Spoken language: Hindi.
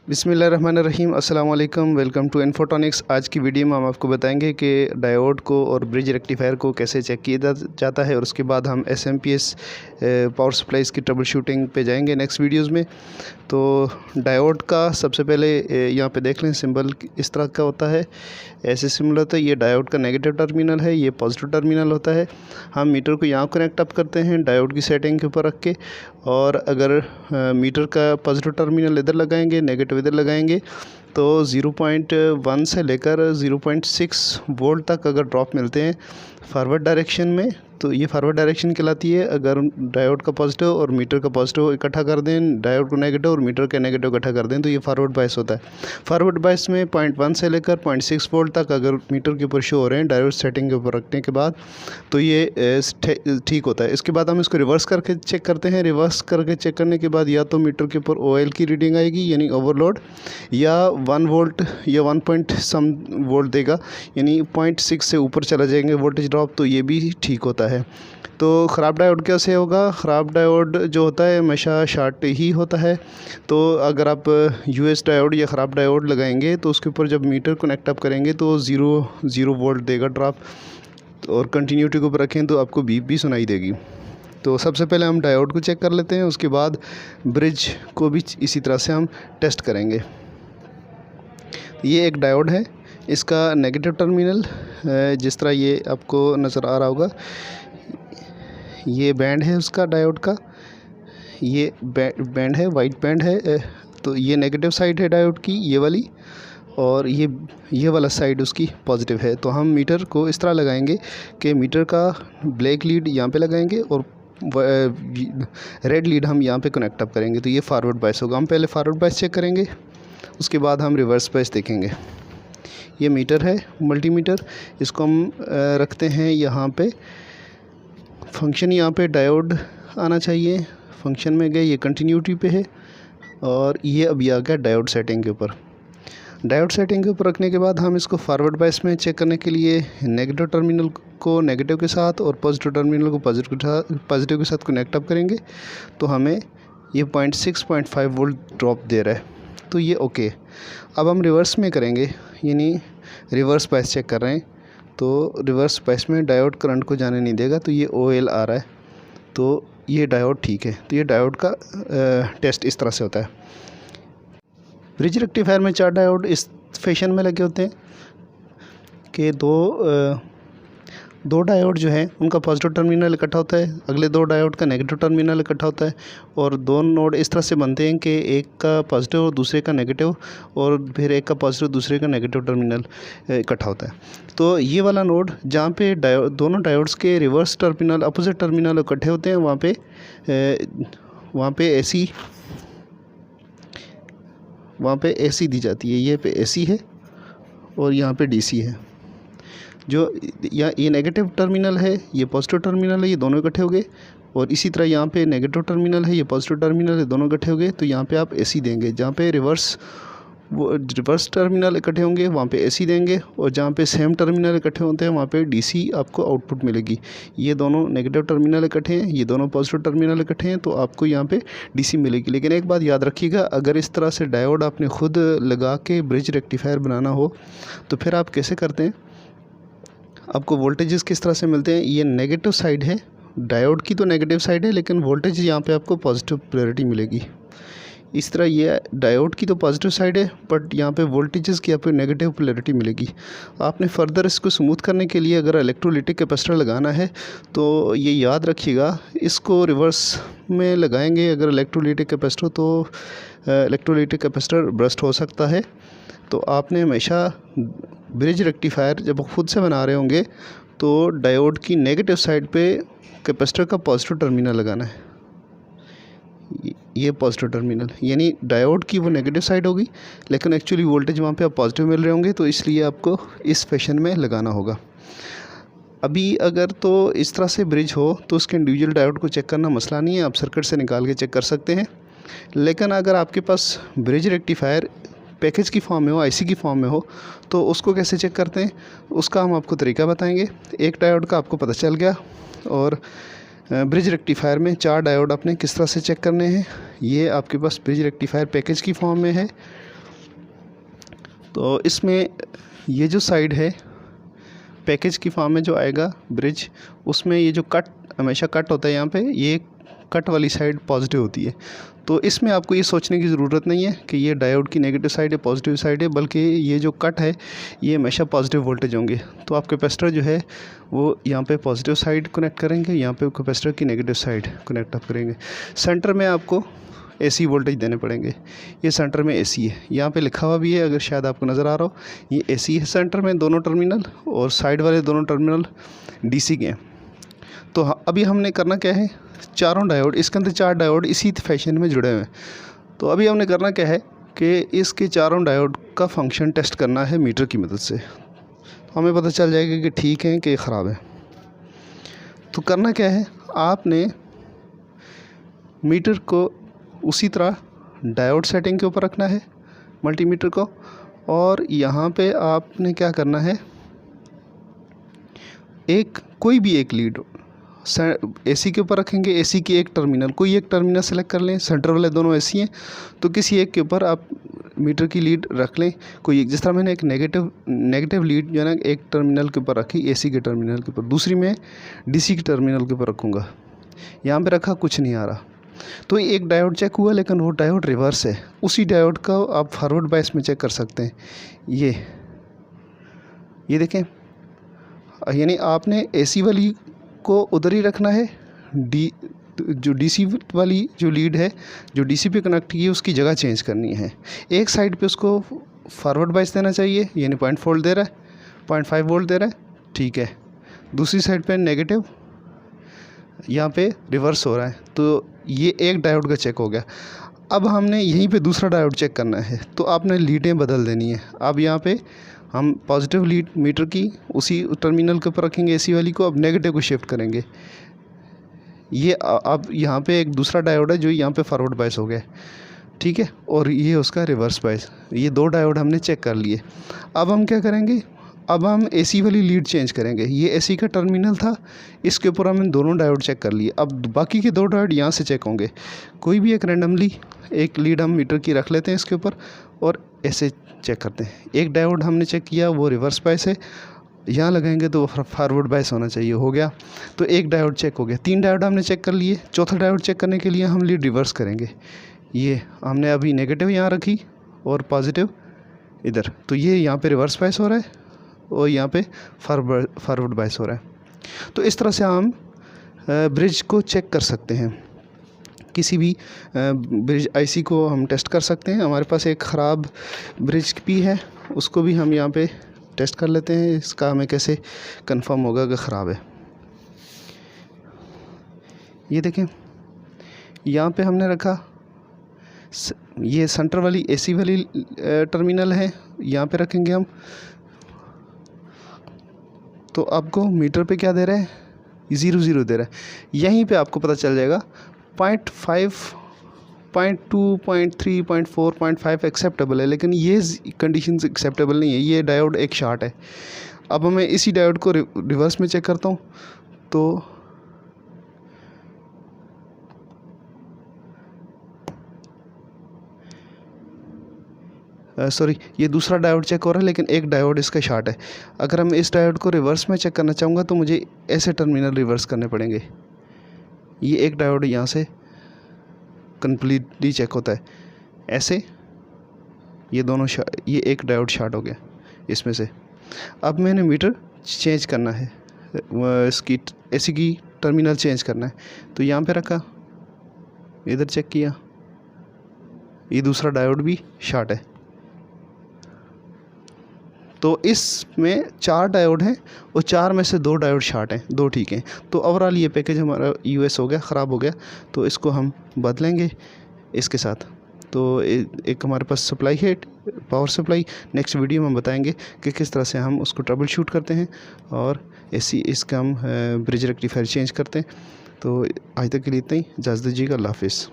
बिस्मिल्लाहिर्रहमानिर्रहीम, अस्सलाम वालेकुम। Welcome to Infotonics. आज की वीडियो में हम आपको बताएंगे कि डायोड को और ब्रिज रेक्टिफायर को कैसे चेक किया जाता है, और उसके बाद हम एसएमपीएस पावर सप्लाईज़ की ट्रबल शूटिंग पे जाएंगे नेक्स्ट वीडियोस में। तो डायोड का सबसे पहले यहाँ पे देख लें, सिंबल इस तरह का होता है, ऐसे सिंबल होता है। ये डायोड का नेगेटिव टर्मिनल है, ये पॉजिटिव टर्मिनल होता है। हम मीटर को यहाँ कनेक्ट अप करते हैं डायोड की सेटिंग के ऊपर रख के, और अगर मीटर का पॉजिटिव टर्मिनल इधर लगाएंगे, नेगेटिव इधर लगाएंगे, तो 0.1 से लेकर 0.6 वोल्ट तक अगर ड्रॉप मिलते हैं फॉरवर्ड डायरेक्शन में, तो ये फॉरवर्ड डायरेक्शन कहलाती है। अगर डायोड का पॉजिटिव और मीटर का पॉजिटिव इकट्ठा कर दें, डायोड को नेगेटिव और मीटर का नेगेटिव इकट्ठा कर दें, तो ये फॉरवर्ड बायस होता है। फॉरवर्ड बायस में 0.1 से लेकर 0.6 वोल्ट तक अगर मीटर के ऊपर शो हो रहे हैं डायोड सेटिंग के ऊपर रखने के बाद, तो ये ठीक होता है। इसके बाद हम इसको रिवर्स करके चेक करते हैं। रिवर्स करके चेक करने के बाद या तो मीटर के ऊपर OL की रीडिंग आएगी यानी ओवरलोड, या 1 वोल्ट या 1 पॉइंट सम वोल्ट देगा, यानी 0.6 से ऊपर चला जाएंगे वोल्टेज ड्रॉप, तो ये भी ठीक होता है। तो ख़राब डायोड कैसे होगा? ख़राब डायोड जो होता है हमेशा शॉर्ट ही होता है। तो अगर आप US डायोड या ख़राब डायोड लगाएंगे तो उसके ऊपर जब मीटर कनेक्ट अप करेंगे तो 0 वोल्ट देगा ड्रॉप, और कंटिन्यूटी को ऊपर रखें तो आपको बीप भी सुनाई देगी। तो सबसे पहले हम डायोड को चेक कर लेते हैं, उसके बाद ब्रिज को भी इसी तरह से हम टेस्ट करेंगे। ये एक डायोड है, इसका नेगेटिव टर्मिनल जिस तरह ये आपको नज़र आ रहा होगा, ये बैंड है उसका डायोड का, ये बैंड है, वाइट बैंड है। तो ये नेगेटिव साइड है डायोड की, ये वाली, और ये वाला साइड उसकी पॉजिटिव है। तो हम मीटर को इस तरह लगाएंगे कि मीटर का ब्लैक लीड यहाँ पे लगाएंगे और रेड लीड हम यहाँ पे कनेक्ट अप करेंगे, तो ये फॉरवर्ड बायस होगा। हम पहले फॉरवर्ड बायस चेक करेंगे, उसके बाद हम रिवर्स बायस देखेंगे। ये मीटर है, मल्टीमीटर, इसको हम रखते हैं यहाँ पे। फंक्शन यहाँ पे डायोड आना चाहिए, फंक्शन में गए, ये कंटिन्यूटी पे है, और ये अभी आ गया डायोड सेटिंग के ऊपर। डायोड सेटिंग के ऊपर रखने के बाद हम इसको फॉरवर्ड बायस में चेक करने के लिए नेगेटिव टर्मिनल को नेगेटिव के साथ और पॉजिटिव टर्मिनल को पॉजिटिव के साथ कनेक्ट अप करेंगे, तो हमें ये 0.5 वोल्ट ड्रॉप दे रहा है, तो ये ओके। अब हम रिवर्स में करेंगे, यानी रिवर्स बायस चेक कर रहे हैं, तो रिवर्स बायस में डायोड करंट को जाने नहीं देगा, तो ये OL आ रहा है, तो ये डायोड ठीक है। तो ये डायोड का टेस्ट इस तरह से होता है। ब्रिज रेक्टिफायर में 4 डायोड इस फैशन में लगे होते हैं कि दो डायोड जो है उनका पॉजिटिव टर्मिनल इकट्ठा होता है, अगले 2 डायोड का नेगेटिव टर्मिनल इकट्ठा होता है, और 2 नोड इस तरह से बनते हैं कि एक का पॉजिटिव और दूसरे का नेगेटिव, और फिर एक का पॉजिटिव दूसरे का नेगेटिव टर्मिनल इकट्ठा होता है। तो ये वाला नोड जहाँ पे दोनों डायोड्स के रिवर्स टर्मिनल, अपोजिट टर्मिनल इकट्ठे होते हैं, वहाँ पे AC दी जाती है। ये पे AC है और यहाँ पे DC है। जो ये नेगेटिव टर्मिनल है, ये पॉजिटिव टर्मिनल है, ये दोनों इकट्ठे हो गए, और इसी तरह यहाँ पे नेगेटिव टर्मिनल है, ये पॉजिटिव टर्मिनल है, दोनों इकट्ठे हो गए, तो यहाँ पे आप AC देंगे। जहाँ पे रिवर्स टर्मिनल इकट्ठे होंगे वहाँ पे AC देंगे, और जहाँ पे सेम टर्मिनल इकट्ठे होते हैं वहाँ पे DC आपको आउटपुट मिलेगी। ये दोनों नेगेटिव टर्मिनल इकट्ठे हैं, ये दोनों पॉजिटिव टर्मिनल इकट्ठे हैं, तो आपको यहाँ पे DC मिलेगी। लेकिन एक बात याद रखिएगा, अगर इस तरह से डायोड आपने खुद लगा के ब्रिज रेक्टिफायर बनाना हो तो फिर आप कैसे करते हैं, आपको वोल्टेजेस किस तरह से मिलते हैं? ये नेगेटिव साइड है डायोड की, तो नेगेटिव साइड है, लेकिन वोल्टेज यहाँ पे आपको पॉजिटिव पोलैरिटी मिलेगी। इस तरह ये डायोड की तो पॉजिटिव साइड है, बट यहाँ पे वोल्टेजेस की आपको नेगेटिव पोलैरिटी मिलेगी। आपने फर्दर इसको स्मूथ करने के लिए अगर इलेक्ट्रोलिटिक कैपेसिटर लगाना है तो ये याद रखिएगा, इसको रिवर्स में लगाएंगे अगर इलेक्ट्रोलिटिक कैपेसिटर, तो इलेक्ट्रोलिटिक कैपेसिटर बर्स्ट हो सकता है। तो आपने हमेशा ब्रिज रेक्टिफायर जब खुद से बना रहे होंगे तो डायोड की नेगेटिव साइड पे कैपेसिटर का पॉजिटिव टर्मिनल लगाना है। ये पॉजिटिव टर्मिनल, यानी डायोड की वो नेगेटिव साइड होगी, लेकिन एक्चुअली वोल्टेज वहाँ पे आप पॉजिटिव मिल रहे होंगे, तो इसलिए आपको इस फैशन में लगाना होगा। अभी अगर तो इस तरह से ब्रिज हो तो उसके इंडिविजुअल डायोड को चेक करना मसला नहीं है, आप सर्किट से निकाल के चेक कर सकते हैं। लेकिन अगर आपके पास ब्रिज रेक्टिफायर पैकेज की फॉर्म में हो, IC की फॉर्म में हो, तो उसको कैसे चेक करते हैं उसका हम आपको तरीका बताएंगे। एक डायोड का आपको पता चल गया, और ब्रिज रेक्टिफायर में 4 डायोड आपने किस तरह से चेक करने हैं, ये आपके पास ब्रिज रेक्टिफायर पैकेज की फॉर्म में है। तो इसमें ये जो साइड है पैकेज की फॉर्म में जो आएगा ब्रिज, उसमें ये जो कट हमेशा कट होता है यहाँ पे, ये कट वाली साइड पॉजिटिव होती है। तो इसमें आपको ये सोचने की ज़रूरत नहीं है कि ये डायोड की नेगेटिव साइड है पॉजिटिव साइड है, बल्कि ये जो कट है ये हमेशा पॉजिटिव वोल्टेज होंगे। तो आप कैपेसिटर जो है वो यहाँ पे पॉजिटिव साइड कनेक्ट करेंगे, यहाँ पे कैपेसिटर की नेगेटिव साइड कनेक्ट आप करेंगे। सेंटर में आपको AC वोल्टेज देने पड़ेंगे। ये सेंटर में AC है, यहाँ पे लिखा हुआ भी है, अगर शायद आपको नज़र आ रहा हो, ये AC है सेंटर में दोनों टर्मिनल, और साइड वाले दोनों टर्मिनल DC के हैं। तो अभी हमने करना क्या है, चारों डायोड, इसके अंदर 4 डायोड इसी फैशन में जुड़े हुए हैं। तो अभी हमने करना क्या है कि इसके चारों डायोड का फंक्शन टेस्ट करना है मीटर की मदद से। तो हमें पता चल जाएगा कि ठीक है कि ख़राब है। तो करना क्या है, आपने मीटर को उसी तरह डायोड सेटिंग के ऊपर रखना है मल्टीमीटर को, और यहाँ पे आपने क्या करना है, कोई भी एक लीड AC के ऊपर रखेंगे। AC की एक टर्मिनल, कोई एक टर्मिनल सेलेक्ट कर लें, सेंटर वाले दोनों AC हैं, तो किसी एक के ऊपर आप मीटर की लीड रख लें कोई एक। जिस तरह मैंने एक नेगेटिव लीड जो है ना एक टर्मिनल के ऊपर रखी AC के टर्मिनल के ऊपर, दूसरी मैं DC के टर्मिनल के ऊपर रखूँगा। यहाँ पे रखा, कुछ नहीं आ रहा, तो एक डायोड चेक हुआ, लेकिन वो डायोड रिवर्स है। उसी डायोड का आप फॉरवर्ड बायस में चेक कर सकते हैं। ये देखें, यानी आपने AC वाली को उधर ही रखना है, जो DC वाली जो लीड है जो DC पे कनेक्ट की है उसकी जगह चेंज करनी है। एक साइड पे उसको फॉरवर्ड बायस देना चाहिए, यानी 0.4 वोल्ट दे रहा है, 0.5 वोल्ट दे रहा है, ठीक है। दूसरी साइड पे नेगेटिव, यहाँ पे रिवर्स हो रहा है। तो ये एक डायोड का चेक हो गया। अब हमने यहीं पे दूसरा डायोड चेक करना है, तो आपने लीडें बदल देनी है। अब यहाँ पे हम पॉजिटिव लीड मीटर की उसी टर्मिनल के ऊपर रखेंगे AC वाली को, अब नेगेटिव को शिफ्ट करेंगे। ये अब यहाँ पे एक दूसरा डायोड है जो यहाँ पे फॉरवर्ड बायस हो गया, ठीक है, और ये उसका रिवर्स बायस। ये 2 डायोड हमने चेक कर लिए। अब हम क्या करेंगे, अब हम AC वाली लीड चेंज करेंगे। ये AC का टर्मिनल था, इसके ऊपर हमने दोनों डायोड चेक कर लिए। अब बाकी के 2 डायोड यहाँ से चेक होंगे। कोई भी एक रैंडमली एक लीड हम मीटर की रख लेते हैं इसके ऊपर, और ऐसे चेक करते हैं। एक डायोड हमने चेक किया, वो रिवर्स बायस है, यहाँ लगाएंगे तो फॉरवर्ड बायस होना चाहिए, हो गया। तो एक डायोड चेक हो गया। 3 डायोड हमने चेक कर लिए। चौथा डायोड चेक करने के लिए हम लीड रिवर्स करेंगे। ये हमने अभी नेगेटिव यहाँ रखी और पॉजिटिव इधर, तो ये यहाँ पे रिवर्स बायस हो रहा है और यहाँ पे फॉरवर्ड बायस हो रहा है। तो इस तरह से हम ब्रिज को चेक कर सकते हैं। किसी भी ब्रिज IC को हम टेस्ट कर सकते हैं। हमारे पास एक ख़राब ब्रिज भी है, उसको भी हम यहाँ पे टेस्ट कर लेते हैं। इसका हमें कैसे कंफर्म होगा कि ख़राब है। ये देखें, यहाँ पे हमने रखा, ये सेंटर वाली AC वाली टर्मिनल है, यहाँ पे रखेंगे हम। तो आपको मीटर पे क्या दे रहा है, 0 दे रहा है। यहीं पे आपको पता चल जाएगा 0.5, 0.2, 0.3, 0.4, 0.5 एक्सेप्टेबल है, लेकिन ये कंडीशंस एक्सेप्टेबल नहीं है। ये डायोड एक शॉर्ट है। अब मैं इसी डायोड को रिवर्स में चेक करता हूँ, तो सॉरी, ये दूसरा डायोड चेक हो रहा है, लेकिन एक डायोड इसका शॉर्ट है। अगर हम इस डायोड को रिवर्स में चेक करना चाहूँगा तो मुझे ऐसे टर्मिनल रिवर्स करने पड़ेंगे। ये एक डायोड यहाँ से कंप्लीटली चेक होता है ऐसे, ये दोनों ये एक डायोड शॉर्ट हो गया इसमें से। अब मैंने मीटर चेंज करना है, इसकी AC की टर्मिनल चेंज करना है। तो यहाँ पे रखा, इधर चेक किया, ये दूसरा डायोड भी शॉर्ट है। तो इसमें 4 डायोड हैं और 4 में से 2 डायोड शॉर्ट हैं, 2 ठीक हैं। तो ओवरऑल ये पैकेज हमारा US हो गया, ख़राब हो गया। तो इसको हम बदलेंगे इसके साथ। तो एक हमारे पास सप्लाई है, पावर सप्लाई। नेक्स्ट वीडियो में हम बताएंगे कि किस तरह से हम उसको ट्रबल शूट करते हैं और इसका हम ब्रिज रेक्टिफायर चेंज करते हैं। तो आज तक के लिए इतना ही, इजाज़त दीजिएगा, अल्लाह हाफिज़।